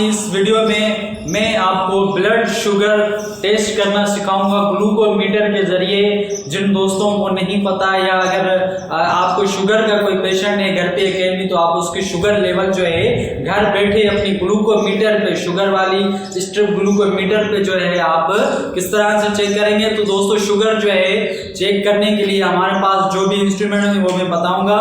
इस वीडियो में मैं आपको ब्लड शुगर टेस्ट करना सिखाऊंगा ग्लूको मीटर के जरिए। जिन दोस्तों को नहीं पता या अगर आपको शुगर का कोई पेशेंट है घर पे अकेले, तो आप उसकी शुगर लेवल जो है घर बैठे अपनी ग्लूको मीटर पे, शुगर वाली स्ट्रिप ग्लूको मीटर पे जो है आप किस तरह से चेक करेंगे। तो दोस्तों शुगर जो है चेक करने के लिए हमारे पास जो भी इंस्ट्रूमेंट है वो मैं बताऊंगा।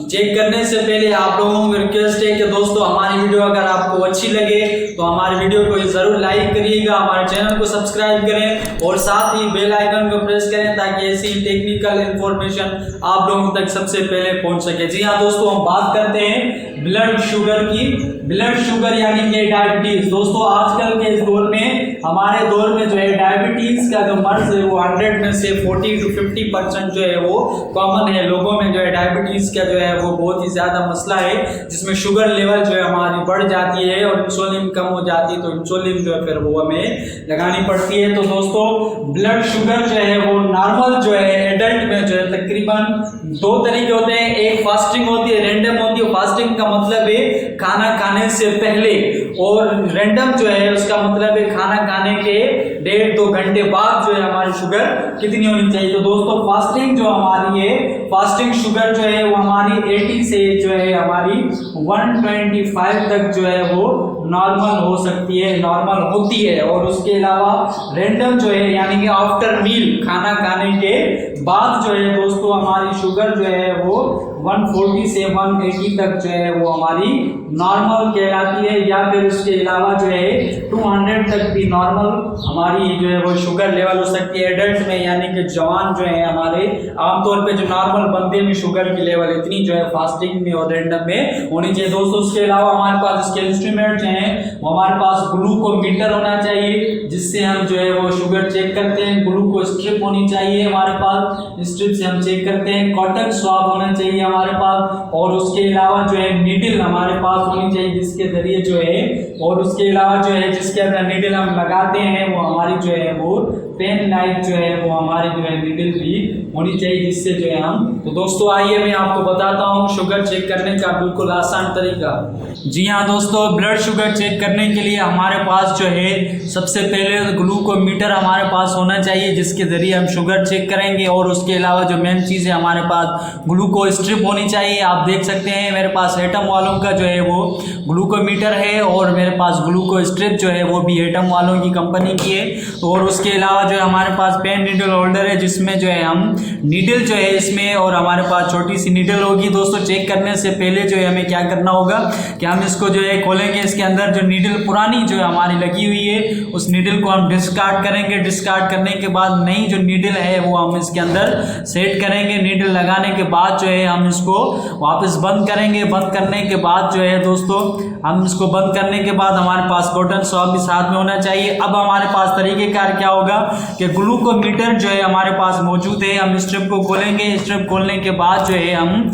चेक करने से पहले आप लोगों को रिक्वेस्ट है कि दोस्तों हमारी वीडियो अगर आपको अच्छी लगे तो हमारी वीडियो को जरूर लाइक करिएगा, हमारे चैनल को सब्सक्राइब करें और साथ ही बेल आइकन को प्रेस करें ताकि ऐसी टेक्निकल इंफॉर्मेशन आप लोगों तक सबसे पहले पहुंच सके। जी हाँ दोस्तों, हम बात करते हैं ब्लड शुगर की। ब्लड शुगर यानी कि डायबिटीज। दोस्तों आजकल के इस दौर में, हमारे दौर में जो है डायबिटीज का जो मर्ज है वो 100 में से 40 to 50% जो है वो कॉमन है। लोगों में जो है डायबिटीज का जो है वो बहुत ही ज्यादा मसला है, जिसमें शुगर लेवल जो है हमारी बढ़ जाती है और इंसुलिन कम हो जाती है, तो इंसुलिन जो है फिर वो हमें लगानी पड़ती है। तो दोस्तों ब्लड शुगर जो है वो नॉर्मल जो है एडल्ट में जो है तकरीबन 2 तरीके होते हैं। एक फास्टिंग होती है, रैंडम होती है। फास्टिंग का मतलब है खाना खाने से पहले, और रैंडम जो है उसका मतलब है खाना खाने के 1.5-2 घंटे बाद जो है हमारी शुगर कितनी होनी चाहिए। तो दोस्तों फास्टिंग जो हमारी है, फास्टिंग शुगर जो है वो हमारी 80 से जो है हमारी 125 तक जो है वो नॉर्मल हो सकती है, नॉर्मल होती है। और उसके अलावा रैंडम जो है यानी कि आफ्टर मील, खाना खाने के बाद जो है दोस्तों हमारी शुगर जो है वो 140 से 180 तक जो है वो हमारी नॉर्मल कहलाती है। या फिर उसके अलावा जो है 200 तक भी नॉर्मल हमारी जो है वो शुगर लेवल हो सकती है एडल्ट में, यानी कि जवान जो है हमारे आमतौर पे जो नॉर्मल बंदे में शुगर की लेवल इतनी जो है फास्टिंग में और रैंडम में होनी चाहिए। दोस्तों उसके अलावा हमारे पास इसके इंस्ट्रूमेंट जो है वो हमारे पास ग्लूको मीटर होना चाहिए, जिससे हम जो है वो शुगर चेक करते हैं। ग्लूको स्ट्रिप होनी चाहिए हमारे पास, स्ट्रिप से हम चेक करते हैं। कॉटन स्वाब होना चाहिए हमारे पास, और उसके अलावा जो है नीडल हमारे पास होनी चाहिए जिसके जरिए जो है, और उसके अलावा जो है जिसके अंदर नीडल हम लगाते हैं वो हमारी जो है वो पेन लाइट जो है वो हमारी जो है नीडल भी होनी चाहिए, जिससे जो है हम। तो दोस्तों आइए मैं आपको बताता हूँ शुगर चेक करने का बिल्कुल आसान तरीका। जी हाँ दोस्तों, ब्लड शुगर चेक करने के लिए हमारे पास जो है सबसे पहले ग्लूको मीटर हमारे पास होना चाहिए, जिसके जरिए हम शुगर चेक करेंगे। और उसके अलावा जो मेन चीज़ है हमारे पास ग्लूको स्ट्रिप होनी चाहिए। आप देख सकते हैं मेरे पास एटम वालों का जो है वो ग्लूको मीटर है, और मेरे पास ग्लूको स्ट्रिप जो है वो भी एटम वालों की कंपनी की है। तो और उसके अलावा जो है हमारे पास पेन नीडल होल्डर है, जिसमें जो है हम नीडल जो है इसमें, और हमारे पास छोटी सी नीडल होगी। दोस्तों चेक करने से पहले जो है हमें क्या करना होगा कि हम इसको जो है खोलेंगे। इसके अंदर जो नीडल पुरानी जो है हमारी लगी हुई है उस नीडल को हम डिस्कार्ड करेंगे। डिस्कार्ड करने के बाद नई जो नीडल है वो हम इसके अंदर सेट करेंगे। नीडल लगाने के बाद जो है हम इसको वापस बंद करेंगे। बंद करने के बाद जो है दोस्तों हम इसको बंद करने के बाद हमारे पास कॉटन स्वाब भी साथ में होना चाहिए। अब हमारे पास तरीकेकार क्या होगा कि ग्लूको मीटर जो है हमारे पास मौजूद है। हम स्ट्रिप को खोलेंगे। स्ट्रिप खोलने के बाद जो है हम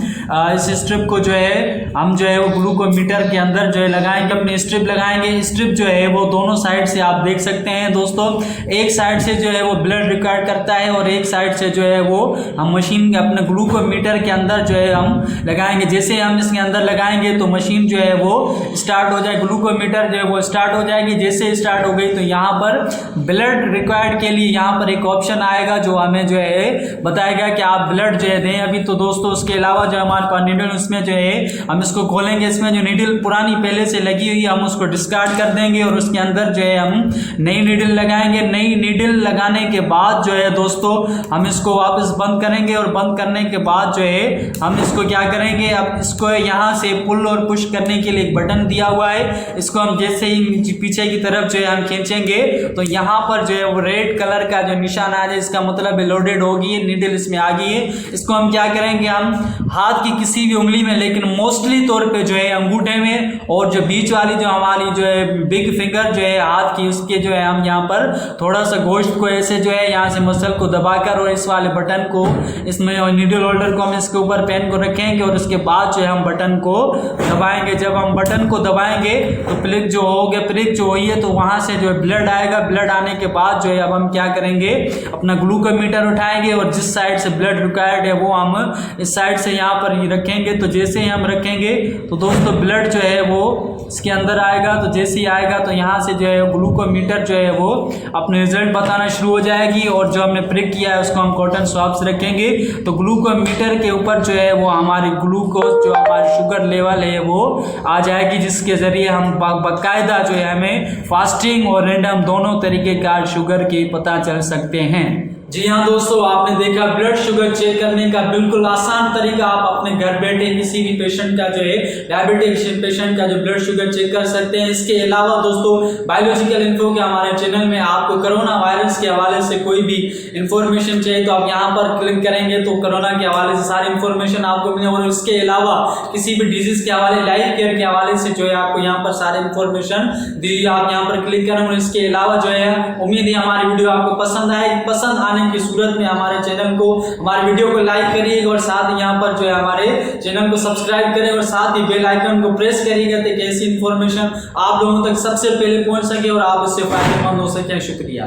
इस स्ट्रिप को जो है हम जो है वो ग्लूको मीटर के अंदर जो है लगाएंगे, अपनी स्ट्रिप लगाएंगे। स्ट्रिप जो है वो दोनों साइड से आप देख सकते हैं दोस्तों, एक साइड से जो है वो ब्लड रिकॉर्ड करता है और एक साइड से जो है वो हम मशीन के अपने ग्लूको मीटर के अंदर जो है हम लगाएंगे। जैसे हम इसके अंदर लगाएंगे तो मशीन जो है वो स्टार्ट हो जाए, ग्लूको मीटर जो है वो स्टार्ट हो जाएगी। जैसे स्टार्ट हो गई तो यहाँ पर ब्लड रिक्वायर्ड के लिए यहाँ पर एक ऑप्शन आएगा जो हमें जो है बताएगा कि आप ब्लड जो है दें अभी। तो दोस्तों उसके अलावा जो हमारे पास नीडल, उसमें जो है हम इसको खोलेंगे। इसमें जो नीडल पुरानी पहले से लगी हुई है हम उसको डिस्कार्ड कर देंगे और उसके अंदर जो है हम नई नीडल लगाएंगे। नई नीडल लगाने के बाद जो है दोस्तों हम इसको वापस बंद करेंगे, और बंद करने के बाद जो है हम इसको क्या करेंगे, अब इसको यहाँ से पुल और पुश करने के लिए एक बटन दिया हुआ है। इसको हम जैसे ही पीछे की तरफ जो है हम खींचेंगे तो यहाँ पर जो है वो रेड कलर का जो निशान आ जाए, इसका मतलब लोडेड होगी, नीडल इसमें आ गई है। इसको हम क्या करेंगे, हम हाथ की किसी भी उंगली में, लेकिन मोस्टली तौर पे जो है अंगूठे में, और जो बीच वाली जो हमारी जो है बिग फिंगर जो है हाथ की, उसके जो है हम यहाँ पर थोड़ा सा गोश्त को ऐसे जो है यहाँ से मसल को दबाकर और इस वाले बटन को, इसमें नीडल होल्डर को हम इसके ऊपर पेन को रखेंगे और उसके बाद जो है हम बटन को दबाएंगे। जब हम बटन को दबाएंगे तो प्रिक जो हो गया, प्रिक जो हुई है तो वहाँ से जो है ब्लड आएगा। ब्लड आने के बाद जो है अब हम क्या करेंगे, अपना ग्लूकोमीटर उठाएंगे और जिस साइड से ब्लड रिक्वायर्ड है वो हम इस साइड से यहाँ पर ही रखेंगे। तो जैसे ही हम रखेंगे तो दोस्तों ब्लड जो है वो इसके अंदर आएगा। तो जैसे ही आएगा तो यहाँ से जो है ग्लूकोमीटर जो है वो अपने रिजल्ट बताना शुरू हो जाएगी और जो हमने प्रिक किया है उसको हम कॉटन स्वैब से रखेंगे। तो ग्लूकोमीटर के ऊपर जो है वो हमारी ग्लूकोज जो हमारी शुगर लेवल है वो आ जाएगी, जिसके ज़रिए हम बाकायदा जो है हमें फास्टिंग और रैंडम दोनों तरीके का शुगर की पता चल सकते हैं। जी हाँ दोस्तों, आपने देखा ब्लड शुगर चेक करने का बिल्कुल आसान तरीका। आप अपने घर बैठे किसी भी पेशेंट का जो है डायबिटिक पेशेंट का जो ब्लड शुगर चेक कर सकते हैं। इसके अलावा दोस्तों बायोलॉजिकल इन्फो के हमारे चैनल में आपको कोरोना वायरस के हवाले से कोई भी इंफॉर्मेशन चाहिए तो आप यहाँ पर क्लिक करेंगे तो कोरोना के हवाले से सारी इंफॉर्मेशन आपको मिलेगी। और इसके अलावा किसी भी डिजीज के हवाले, लाइफ केयर के हवाले से जो है आपको यहाँ पर सारी इंफॉर्मेशन दी, आप यहाँ पर क्लिक करें। और इसके अलावा जो है उम्मीद है हमारी वीडियो आपको पसंद आएगी। पसंद आने की सूरत में हमारे चैनल को, हमारे वीडियो को लाइक करिएगा और साथ ही यहाँ पर जो है हमारे चैनल को सब्सक्राइब करें और साथ ही बेल आइकन को प्रेस करिएगा ताकि ऐसी इंफॉर्मेशन आप लोगों तक सबसे पहले पहुंच सके और आप उससे फायदेमंद हो सके। शुक्रिया।